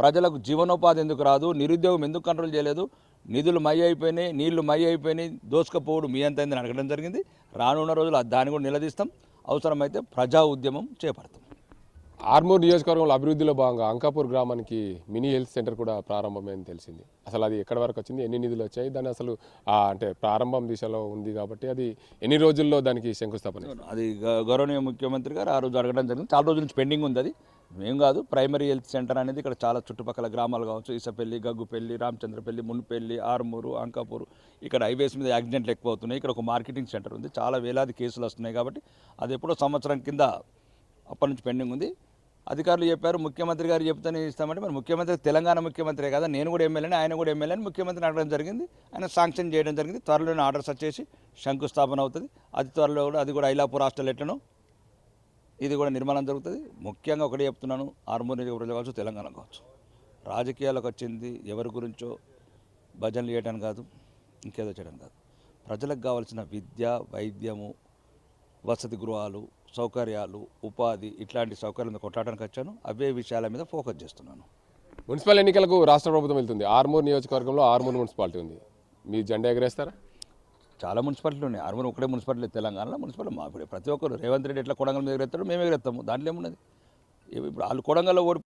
ప్రజలకు జీవనోపాధి ఎందుకు రాదు, నిరుద్యోగం ఎందుకు కంట్రోల్ చేయలేదు, నిధులు మై అయిపోయినాయి, నీళ్లు మై అయిపోయినాయి, దోసుకపోవడం మీ అంత అయిందని అడగడం జరిగింది. రానున్న రోజులు దాన్ని కూడా నిలదీస్తాం, అవసరమైతే ప్రజా ఉద్యమం చేపడతాం. ఆర్మూర్ నియోజకవర్గంలో అభివృద్ధిలో భాగంగా అంకాపూర్ గ్రామానికి మినీ హెల్త్ సెంటర్ కూడా ప్రారంభమైందని తెలిసింది. అసలు అది ఎక్కడి వరకు వచ్చింది, ఎన్ని నిధులు వచ్చాయి, దాన్ని అసలు అంటే ప్రారంభం దిశలో ఉంది కాబట్టి అది ఎన్ని రోజుల్లో దానికి శంకుస్థాపన? అది గౌరవనీయ ముఖ్యమంత్రి గారు ఆ రోజు అడగడం జరిగింది. చాలా రోజుల నుంచి పెండింగ్ ఉంది. అది మేము కాదు, ప్రైమరీ హెల్త్ సెంటర్ అనేది ఇక్కడ చాలా చుట్టుపక్కల గ్రామాలు కావచ్చు, ఈసపల్లి, గగ్గుపల్లి, రామచంద్రపల్లి, మున్పల్లి, ఆర్మూరు, అంకాపూర్, ఇక్కడ హైవేస్ మీద యాక్సిడెంట్లు ఎక్కువ అవుతున్నాయి. ఇక్కడ ఒక మార్కెటింగ్ సెంటర్ ఉంది, చాలా వేలాది కేసులు వస్తున్నాయి. కాబట్టి అది ఎప్పుడో సంవత్సరం కింద అప్పటి నుంచి పెండింగ్ ఉంది. అధికారులు చెప్పారు, ముఖ్యమంత్రి గారు చెప్తేనే ఇస్తామంటే, మరి ముఖ్యమంత్రి తెలంగాణ ముఖ్యమంత్రి కదా, నేను కూడా ఎమ్మెల్యేని, ఆయన కూడా ఎమ్మెల్యేని ముఖ్యమంత్రిని అడగడం జరిగింది. ఆయన శాంక్షన్ చేయడం జరిగింది. త్వరలోనే ఆర్డర్స్ వచ్చేసి శంకుస్థాపన అవుతుంది. అతి త్వరలో కూడా అది కూడా ఐలాపూర్ హాస్టల్ ఎట్లనో ఇది కూడా నిర్మాణం జరుగుతుంది. ముఖ్యంగా ఒకటే చెప్తున్నాను, ఆర్మూర్ నియోజకవర్గం కావచ్చు, తెలంగాణ కావచ్చు, రాజకీయాలకు వచ్చింది ఎవరి గురించో భజనలు చేయడానికి కాదు, ఇంకేదో చేయడం కాదు. ప్రజలకు కావాల్సిన విద్య, వైద్యము, వసతి గృహాలు, సౌకర్యాలు, ఉపాధి, ఇట్లాంటి సౌకర్యాలను కొట్లాడడానికి వచ్చాను. అవే విషయాల మీద ఫోకస్ చేస్తున్నాను. మున్సిపల్ ఎన్నికలకు రాష్ట్ర ప్రభుత్వం వెళ్తుంది. ఆర్మూర్ నియోజకవర్గంలో ఆర్మూర్ మున్సిపాలిటీ ఉంది. మీ జెండా ఎగరేస్తారా? చాలా మున్సిపాలిటీలు ఉన్నాయి. ఆర్మూర్ ఒకటే మున్సిపాలిటీ తెలంగాణలో. మున్సిపాలిటీ మా ఇప్పుడు ప్రతి ఒక్కరు రేవంత్ రెడ్డి ఎట్లా కొడంగల్ మీద ఎగరేస్తాడో మేము ఎగరేస్తాము. దాంట్లో ఏమున్నది? ఇప్పుడు వాళ్ళు కొడంగల్లో ఓడి